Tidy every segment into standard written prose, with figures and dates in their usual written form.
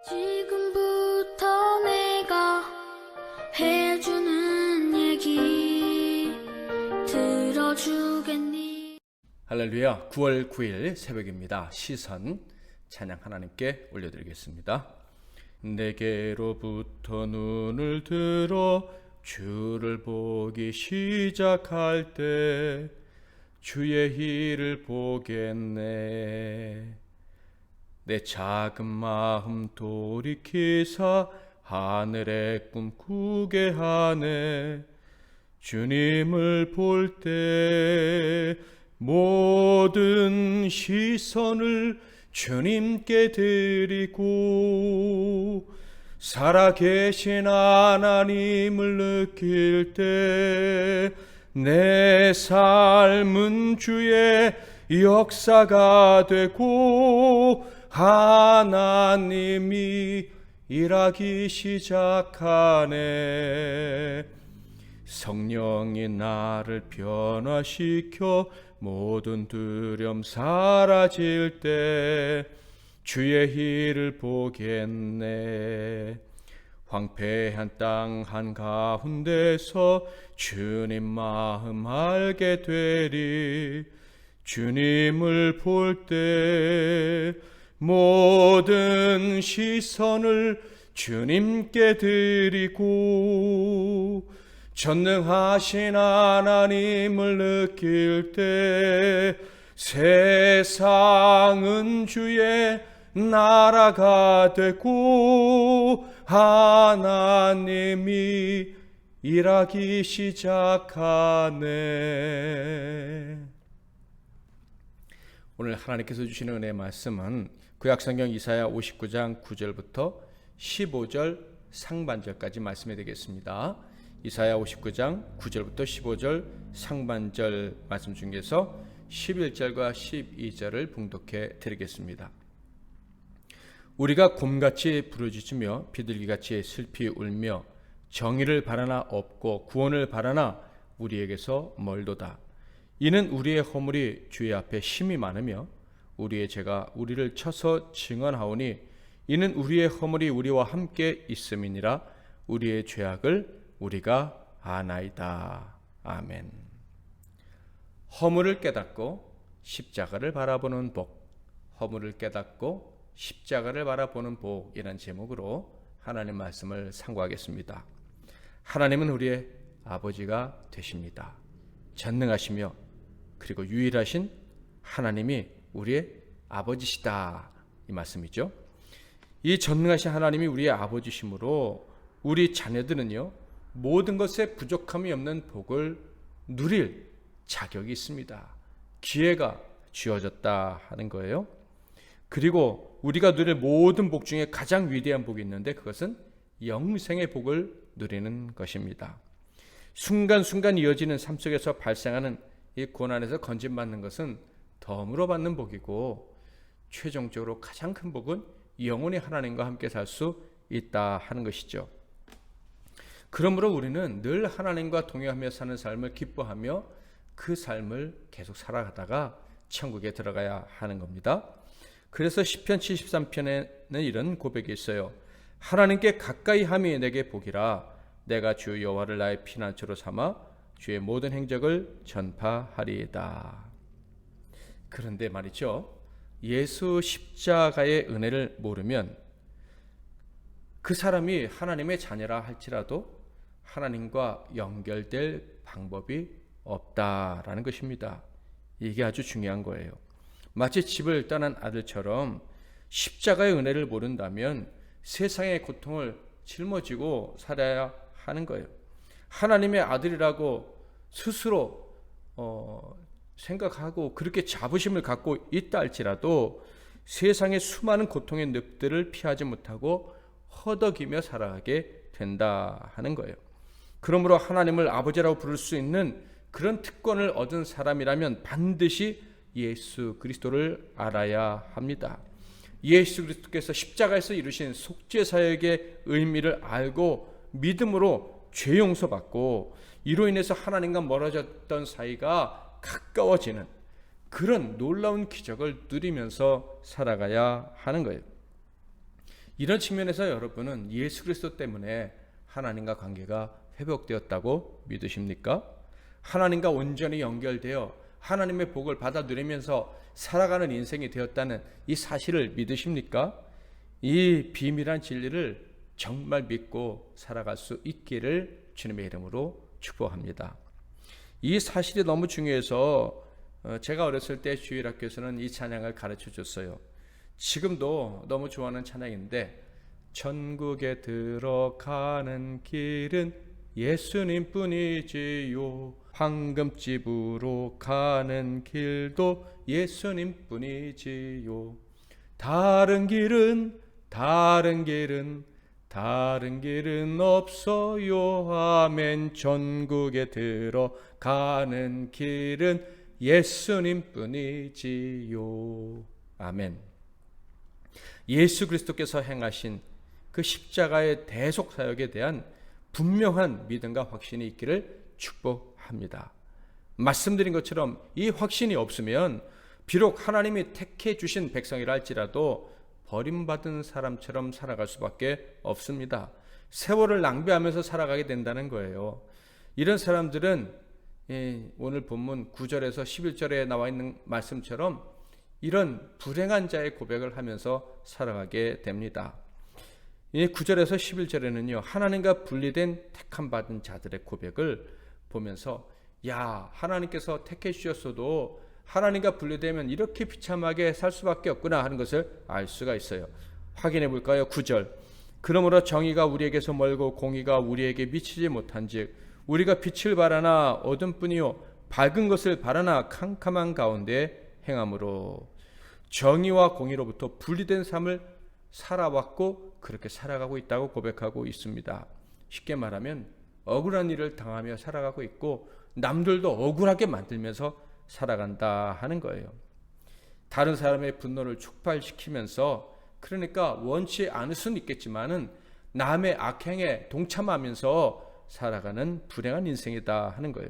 지금부터 내가 해주는 얘기 들어주겠니? 할렐루야. 9월 9일 새벽입니다. 시선 찬양 하나님께 올려드리겠습니다. 내게로부터 눈을 들어 주를 보기 시작할 때 주의 일을 보겠네. 내 작은 마음 돌이키사 하늘의 꿈 꾸게 하네. 주님을 볼 때 모든 시선을 주님께 드리고 살아계신 하나님을 느낄 때 내 삶은 주의 역사가 되고 하나님이 일하기 시작하네. 성령이 나를 변화시켜 모든 두려움 사라질 때 주의 일을 보겠네. 황폐한 땅 한가운데서 주님 마음 알게 되리. 주님을 볼 때 모든 시선을 주님께 드리고 전능하신 하나님을 느낄 때 세상은 주의 나라가 되고 하나님이 일하기 시작하네. 오늘 하나님께서 주시는 은혜의 말씀은 구약성경 이사야 59장 9절부터 15절 상반절까지 말씀이 되겠습니다. 이사야 59장 9절부터 15절 상반절 말씀 중에서 11절과 12절을 봉독해 드리겠습니다. 우리가 곰같이 부르짖으며 비둘기같이 슬피 울며 정의를 바라나 없고 구원을 바라나 우리에게서 멀도다. 이는 우리의 허물이 주의 앞에 심히 많으며 우리의 죄가 우리를 쳐서 증언하오니 이는 우리의 허물이 우리와 함께 있음이니라. 우리의 죄악을 우리가 아나이다. 아멘. 허물을 깨닫고 십자가를 바라보는 복, 허물을 깨닫고 십자가를 바라보는 복이라는 제목으로 하나님 말씀을 상고하겠습니다. 하나님은 우리의 아버지가 되십니다. 전능하시며 그리고 유일하신 하나님이 우리의 아버지시다, 이 말씀이죠. 이 전능하신 하나님이 우리의 아버지시므로 우리 자녀들은요, 모든 것에 부족함이 없는 복을 누릴 자격이 있습니다. 기회가 주어졌다 하는 거예요. 그리고 우리가 누릴 모든 복 중에 가장 위대한 복이 있는데 그것은 영생의 복을 누리는 것입니다. 순간순간 이어지는 삶 속에서 발생하는 이 고난에서 건진받는 것은 덤으로 받는 복이고 최종적으로 가장 큰 복은 영원히 하나님과 함께 살 수 있다 하는 것이죠. 그러므로 우리는 늘 하나님과 동행하며 사는 삶을 기뻐하며 그 삶을 계속 살아가다가 천국에 들어가야 하는 겁니다. 그래서 시편 73편에는 이런 고백이 있어요. 하나님께 가까이 함이 내게 복이라. 내가 주 여호와를 나의 피난처로 삼아 주의 모든 행적을 전파하리이다. 그런데 말이죠, 예수 십자가의 은혜를 모르면 그 사람이 하나님의 자녀라 할지라도 하나님과 연결될 방법이 없다라는 것입니다. 이게 아주 중요한 거예요. 마치 집을 떠난 아들처럼 십자가의 은혜를 모른다면 세상의 고통을 짊어지고 살아야 하는 거예요. 하나님의 아들이라고 스스로 생각하고 그렇게 자부심을 갖고 있다 할지라도 세상의 수많은 고통의 늪들을 피하지 못하고 허덕이며 살아가게 된다 하는 거예요. 그러므로 하나님을 아버지라고 부를 수 있는 그런 특권을 얻은 사람이라면 반드시 예수 그리스도를 알아야 합니다. 예수 그리스도께서 십자가에서 이루신 속죄사역의 의미를 알고 믿음으로 죄 용서받고 이로 인해서 하나님과 멀어졌던 사이가 가까워지는 그런 놀라운 기적을 누리면서 살아가야 하는 거예요. 이런 측면에서 여러분은 예수 그리스도 때문에 하나님과 관계가 회복되었다고 믿으십니까? 하나님과 온전히 연결되어 하나님의 복을 받아 누리면서 살아가는 인생이 되었다는 이 사실을 믿으십니까? 이 비밀한 진리를 정말 믿고 살아갈 수 있기를 주님의 이름으로 축복합니다. 이 사실이 너무 중요해서 제가 어렸을 때 주일학교에서는 이 찬양을 가르쳐 줬어요. 지금도 너무 좋아하는 찬양인데, 천국에 들어가는 길은 예수님 뿐이지요, 황금집으로 가는 길도 예수님 뿐이지요, 다른 길은 없어요, 아멘. 천국에 들어가는 길은 예수님 뿐이지요, 아멘. 예수 그리스도께서 행하신 그 십자가의 대속 사역에 대한 분명한 믿음과 확신이 있기를 축복합니다. 말씀드린 것처럼 이 확신이 없으면 비록 하나님이 택해 주신 백성이라 할지라도 버림받은 사람처럼 살아갈 수밖에 없습니다. 세월을 낭비하면서 살아가게 된다는 거예요. 이런 사람들은 오늘 본문 9절에서 11절에 나와 있는 말씀처럼 이런 불행한 자의 고백을 하면서 살아가게 됩니다. 9절에서 11절에는요, 하나님과 분리된 택함 받은 자들의 고백을 보면서, 야, 하나님께서 택해 주셨어도 하나님과 분리되면 이렇게 비참하게 살 수밖에 없구나 하는 것을 알 수가 있어요. 확인해 볼까요? 9절. 그러므로 정의가 우리에게서 멀고 공의가 우리에게 미치지 못한즉 우리가 빛을 바라나 어둠뿐이요 밝은 것을 바라나 캄캄한 가운데 행함으로, 정의와 공의로부터 분리된 삶을 살아왔고 그렇게 살아가고 있다고 고백하고 있습니다. 쉽게 말하면 억울한 일을 당하며 살아가고 있고 남들도 억울하게 만들면서 살아간다 하는 거예요. 다른 사람의 분노를 촉발시키면서, 그러니까 원치 않을 수는 있겠지만은 남의 악행에 동참하면서 살아가는 불행한 인생이다 하는 거예요.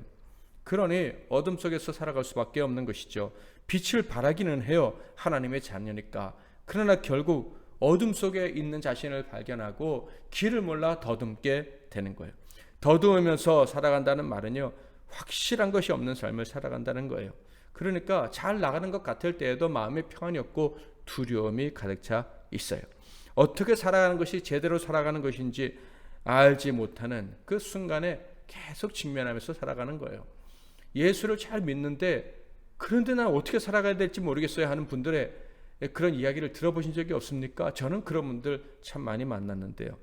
그러니 어둠 속에서 살아갈 수밖에 없는 것이죠. 빛을 바라기는 해요, 하나님의 자녀니까. 그러나 결국 어둠 속에 있는 자신을 발견하고 길을 몰라 더듬게 되는 거예요. 더듬으면서 살아간다는 말은요, 확실한 것이 없는 삶을 살아간다는 거예요. 그러니까 잘 나가는 것 같을 때에도 마음에 평안이 없고 두려움이 가득 차 있어요. 어떻게 살아가는 것이 제대로 살아가는 것인지 알지 못하는 그 순간에 계속 직면하면서 살아가는 거예요. 예수를 잘 믿는데 그런데 난 어떻게 살아가야 될지 모르겠어요 하는 분들의 그런 이야기를 들어보신 적이 없습니까? 저는 그런 분들 참 많이 만났는데요.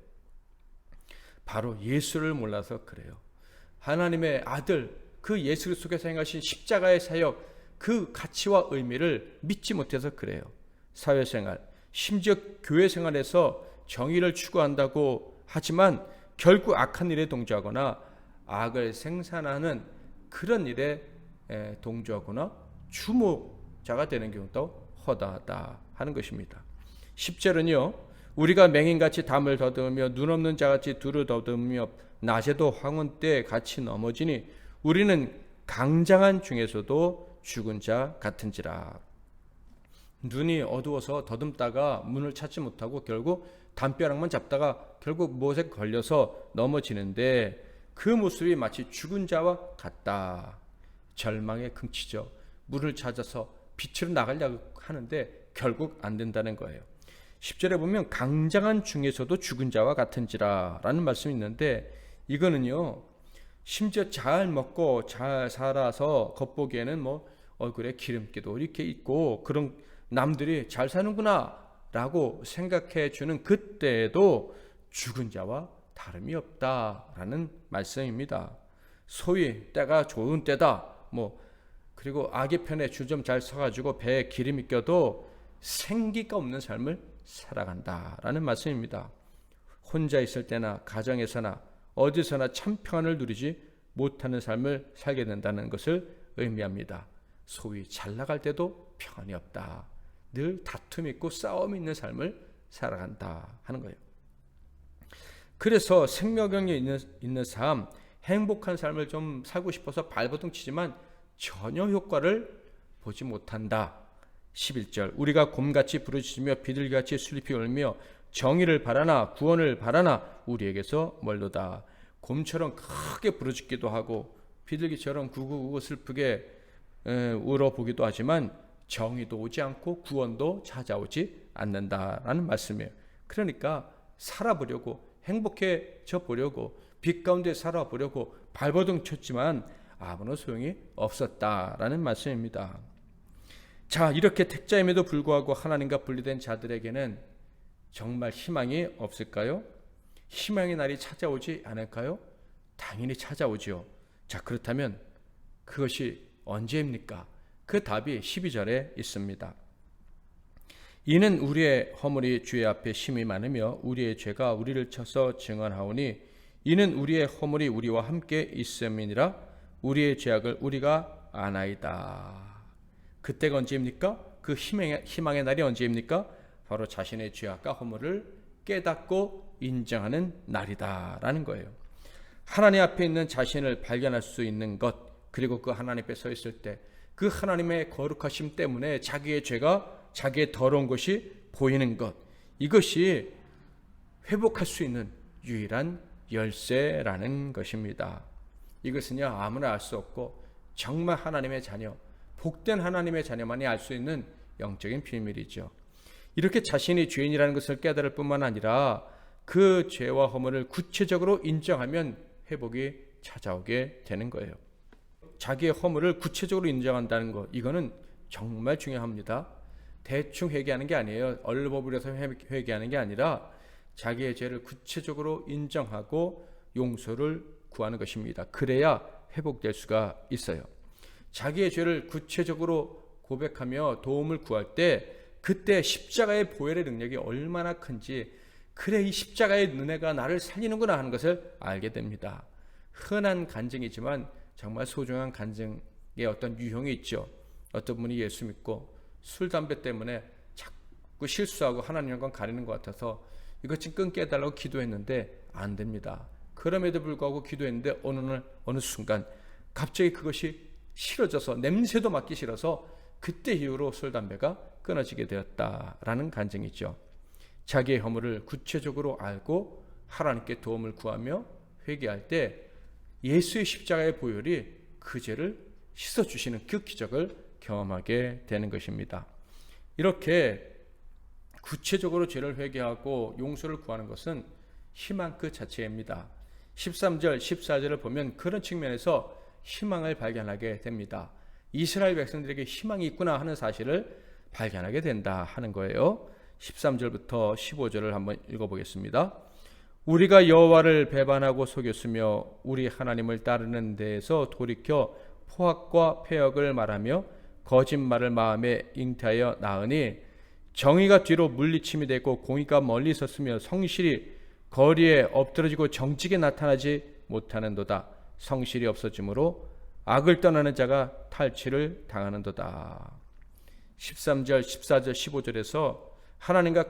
바로 예수를 몰라서 그래요. 하나님의 아들, 그 예수 그리스도께서 행하신 십자가의 사역, 그 가치와 의미를 믿지 못해서 그래요. 사회생활, 심지어 교회생활에서 정의를 추구한다고 하지만 결국 악한 일에 동조하거나 악을 생산하는 그런 일에 동조하거나 주모자가 되는 경우도 허다하다 하는 것입니다. 10절은요, 우리가 맹인같이 담을 더듬으며 눈 없는 자같이 두루 더듬으며 낮에도 황혼 때 같이 넘어지니 우리는 강장한 중에서도 죽은 자 같은지라. 눈이 어두워서 더듬다가 문을 찾지 못하고 결국 담벼락만 잡다가 결국 무엇에 걸려서 넘어지는데 그 모습이 마치 죽은 자와 같다. 절망의 긍치죠. 문을 찾아서 빛으로 나가려고 하는데 결국 안 된다는 거예요. 10절에 보면 강장한 중에서도 죽은 자와 같은지라 라는 말씀이 있는데, 이거는요, 심지어 잘 먹고 잘 살아서 겉보기에는 뭐 얼굴에 기름기도 이렇게 있고 그런 남들이 잘 사는구나 라고 생각해 주는 그때에도 죽은 자와 다름이 없다라는 말씀입니다. 소위 때가 좋은 때다, 그리고 악의 편에 줄 좀 잘 서가지고 배에 기름이 껴도 생기가 없는 삶을 살아간다라는 말씀입니다. 혼자 있을 때나 가정에서나 어디서나 참 평안을 누리지 못하는 삶을 살게 된다는 것을 의미합니다. 소위 잘 나갈 때도 평안이 없다. 늘 다툼이 있고 싸움이 있는 삶을 살아간다 하는 거예요. 그래서 생명력이 있는 삶, 행복한 삶을 좀 살고 싶어서 발버둥 치지만 전혀 효과를 보지 못한다. 11절, 우리가 곰같이 부르짖으며 비둘기같이 슬리피 울며 정의를 바라나 구원을 바라나 우리에게서 멀도다. 곰처럼 크게 부르짖기도 하고 비둘기처럼 구구구구 슬프게 울어보기도 하지만 정의도 오지 않고 구원도 찾아오지 않는다라는 말씀이에요. 그러니까 살아보려고 행복해져 보려고 빛 가운데 살아보려고 발버둥 쳤지만 아무런 소용이 없었다라는 말씀입니다. 자, 이렇게 택자임에도 불구하고 하나님과 분리된 자들에게는 정말 희망이 없을까요? 희망의 날이 찾아오지 않을까요? 당연히 찾아오지요. 자, 그렇다면 그것이 언제입니까? 그 답이 12절에 있습니다. 이는 우리의 허물이 주의 앞에 심히 많으며 우리의 죄가 우리를 쳐서 증언하오니 이는 우리의 허물이 우리와 함께 있음이니라. 우리의 죄악을 우리가 아나이다. 그때가 언제입니까? 그 희망의 날이 언제입니까? 바로 자신의 죄악과 허물을 깨닫고 인정하는 날이다라는 거예요. 하나님 앞에 있는 자신을 발견할 수 있는 것, 그리고 그 하나님 앞에 서 있을 때 그 하나님의 거룩하심 때문에 자기의 죄가, 자기의 더러운 것이 보이는 것, 이것이 회복할 수 있는 유일한 열쇠라는 것입니다. 이것은요, 아무나 알 수 없고 정말 하나님의 자녀, 복된 하나님의 자녀만이 알 수 있는 영적인 비밀이죠. 이렇게 자신이 죄인이라는 것을 깨달을 뿐만 아니라 그 죄와 허물을 구체적으로 인정하면 회복이 찾아오게 되는 거예요. 자기의 허물을 구체적으로 인정한다는 것, 이거는 정말 중요합니다. 대충 회개하는 게 아니에요. 얼버무려서 회개하는 게 아니라 자기의 죄를 구체적으로 인정하고 용서를 구하는 것입니다. 그래야 회복될 수가 있어요. 자기의 죄를 구체적으로 고백하며 도움을 구할 때 그때 십자가의 보혈의 능력이 얼마나 큰지, 그래 이 십자가의 은혜가 나를 살리는구나 하는 것을 알게 됩니다. 흔한 간증이지만 정말 소중한 간증의 어떤 유형이 있죠. 어떤 분이 예수 믿고 술, 담배 때문에 자꾸 실수하고 하나님 영광 가리는 것 같아서 이것 좀 끊게 해달라고 기도했는데 안 됩니다. 그럼에도 불구하고 기도했는데 어느 순간 갑자기 그것이 싫어져서, 냄새도 맡기 싫어서 그때 이후로 술, 담배가 끊어지게 되었다라는 간증이죠. 자기의 허물을 구체적으로 알고 하나님께 도움을 구하며 회개할 때 예수의 십자가의 보혈이 그 죄를 씻어주시는 그 기적을 경험하게 되는 것입니다. 이렇게 구체적으로 죄를 회개하고 용서를 구하는 것은 희망 그 자체입니다. 13절, 14절을 보면 그런 측면에서 희망을 발견하게 됩니다. 이스라엘 백성들에게 희망이 있구나 하는 사실을 발견하게 된다 하는 거예요. 13절부터 15절을 한번 읽어보겠습니다. 우리가 여호와를 배반하고 속였으며 우리 하나님을 따르는 데에서 돌이켜 포악과 패역을 말하며 거짓말을 마음에 잉태하여 낳으니 정의가 뒤로 물리침이 되고 공의가 멀리 섰으며 성실이 거리에 엎드러지고 정직에 나타나지 못하는도다. 성실이 없어지므로 악을 떠나는 자가 탈취를 당하는도다. 13절, 14절, 15절에서 하나님과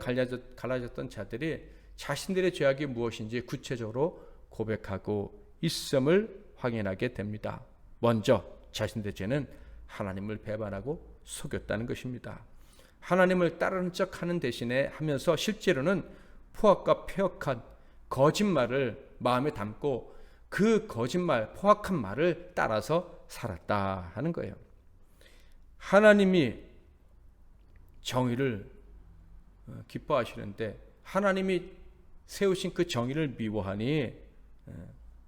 갈라졌던 자들이 자신들의 죄악이 무엇인지 구체적으로 고백하고 있음을 확인하게 됩니다. 먼저 자신들의 죄는 하나님을 배반하고 속였다는 것입니다. 하나님을 따르는 척하는 대신에 하면서 실제로는 포악과 패역한 거짓말을 마음에 담고 그 거짓말, 포악한 말을 따라서 살았다 하는 거예요. 하나님이 정의를 기뻐하시는데 하나님이 세우신 그 정의를 미워하니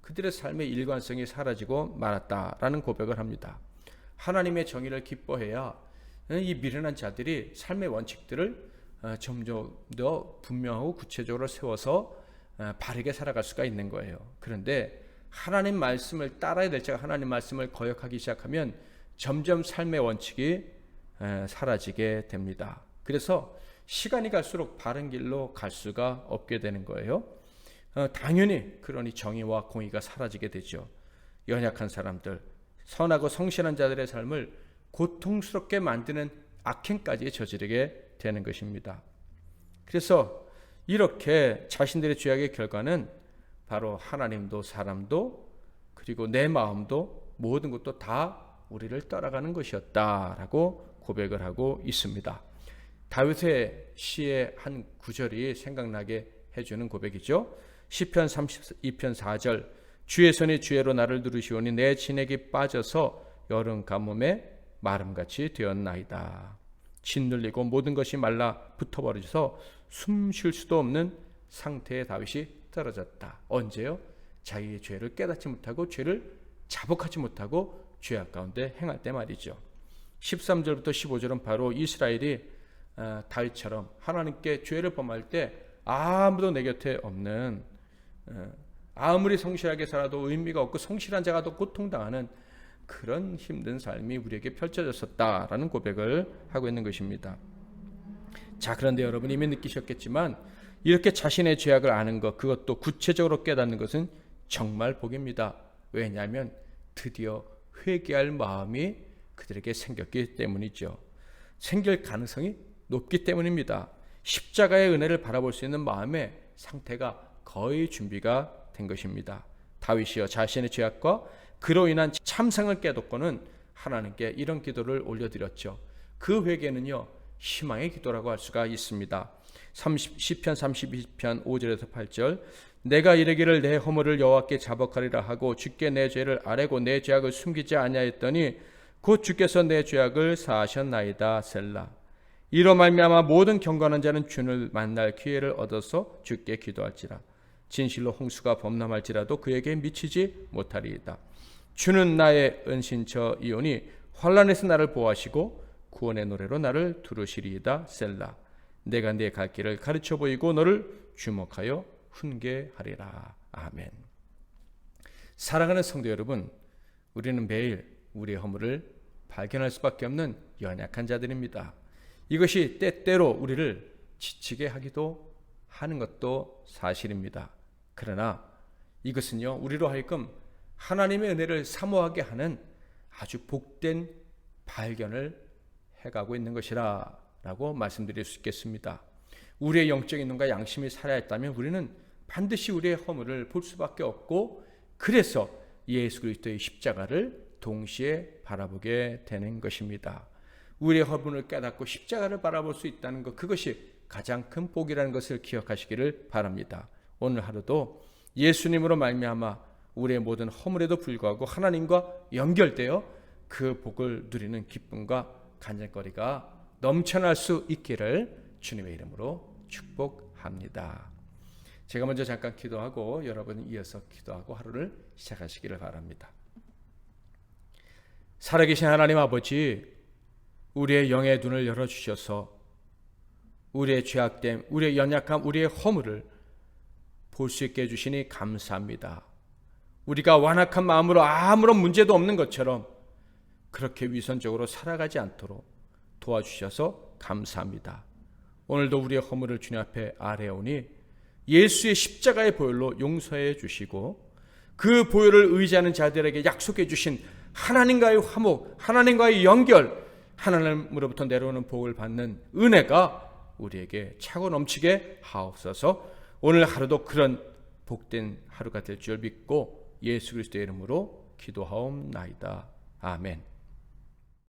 그들의 삶의 일관성이 사라지고 말았다라는 고백을 합니다. 하나님의 정의를 기뻐해야 이 미련한 자들이 삶의 원칙들을 점점 더 분명하고 구체적으로 세워서 바르게 살아갈 수가 있는 거예요. 그런데 하나님 말씀을 따라야 될 자가 하나님 말씀을 거역하기 시작하면 점점 삶의 원칙이 사라지게 됩니다. 그래서 시간이 갈수록 바른 길로 갈 수가 없게 되는 거예요. 당연히 그러니 정의와 공의가 사라지게 되죠. 연약한 사람들, 선하고 성실한 자들의 삶을 고통스럽게 만드는 악행까지 저지르게 되는 것입니다. 그래서 이렇게 자신들의 죄악의 결과는 바로 하나님도 사람도 그리고 내 마음도 모든 것도 다 우리를 따라가는 것이었다라고 고백을 하고 있습니다. 다윗의 시의 한 구절이 생각나게 해주는 고백이죠. 시편 32편 4절 주의 손이 주의로 나를 누르시오니 내 진액이 빠져서 여름 가뭄에 마름같이 되었나이다. 짓눌리고 모든 것이 말라 붙어버려서 숨 쉴 수도 없는 상태에 다윗이 떨어졌다. 언제요? 자기의 죄를 깨닫지 못하고 죄를 자복하지 못하고 죄악 가운데 행할 때 말이죠. 13절부터 15절은 바로 이스라엘이 다윗처럼 하나님께 죄를 범할 때 아무도 내 곁에 없는, 아무리 성실하게 살아도 의미가 없고 성실한 자가 더 고통당하는 그런 힘든 삶이 우리에게 펼쳐졌었다라는 고백을 하고 있는 것입니다. 자, 그런데 여러분 이미 느끼셨겠지만 이렇게 자신의 죄악을 아는 것, 그것도 구체적으로 깨닫는 것은 정말 복입니다. 왜냐하면 드디어 회개할 마음이 그들에게 생겼기 때문이죠. 생길 가능성이 높기 때문입니다. 십자가의 은혜를 바라볼 수 있는 마음의 상태가 거의 준비가 된 것입니다. 다윗이여 자신의 죄악과 그로 인한 참상을 깨닫고는 하나님께 이런 기도를 올려드렸죠. 그 회개는요, 희망의 기도라고 할 수가 있습니다. 시편 32편 5절에서 8절 내가 이르기를 내 허물을 여호와께 자복하리라 하고 주께 내 죄를 아뢰고 내 죄악을 숨기지 아니하였더니 곧 주께서 내 죄악을 사하셨나이다. 셀라. 이로 말미암아 모든 경건한 자는 주를 만날 기회를 얻어서 주께 기도할지라. 진실로 홍수가 범람할지라도 그에게 미치지 못하리이다. 주는 나의 은신처이오니 환난에서 나를 보호하시고 구원의 노래로 나를 두르시리이다. 셀라. 내가 네 갈 길을 가르쳐 보이고 너를 주목하여 훈계하리라. 아멘. 사랑하는 성도 여러분, 우리는 매일 우리의 허물을 발견할 수밖에 없는 연약한 자들입니다. 이것이 때때로 우리를 지치게 하기도 하는 것도 사실입니다. 그러나 이것은요, 우리로 하여금 하나님의 은혜를 사모하게 하는 아주 복된 발견을 해가고 있는 것이라 라고 말씀드릴 수 있겠습니다. 우리의 영적인 눈과 양심이 살아있다면 우리는 반드시 우리의 허물을 볼 수밖에 없고, 그래서 예수 그리스도의 십자가를 동시에 바라보게 되는 것입니다. 우리의 허물을 깨닫고 십자가를 바라볼 수 있다는 것, 그것이 가장 큰 복이라는 것을 기억하시기를 바랍니다. 오늘 하루도 예수님으로 말미암아 우리의 모든 허물에도 불구하고 하나님과 연결되어 그 복을 누리는 기쁨과 간절거리가 넘쳐날 수 있기를 주님의 이름으로 축복합니다. 제가 먼저 잠깐 기도하고 여러분이 이어서 기도하고 하루를 시작하시기를 바랍니다. 살아계신 하나님 아버지, 우리의 영의 눈을 열어주셔서 우리의 죄악됨, 우리의 연약함, 우리의 허물을 볼 수 있게 해주시니 감사합니다. 우리가 완악한 마음으로 아무런 문제도 없는 것처럼 그렇게 위선적으로 살아가지 않도록 도와주셔서 감사합니다. 오늘도 우리의 허물을 주님 앞에 아뢰오니 예수의 십자가의 보혈로 용서해 주시고 그 보혈을 의지하는 자들에게 약속해 주신 하나님과의 화목, 하나님과의 연결, 하나님으로부터 내려오는 복을 받는 은혜가 우리에게 차고 넘치게 하옵소서. 오늘 하루도 그런 복된 하루가 될 줄 믿고 예수 그리스도의 이름으로 기도하옵나이다. 아멘.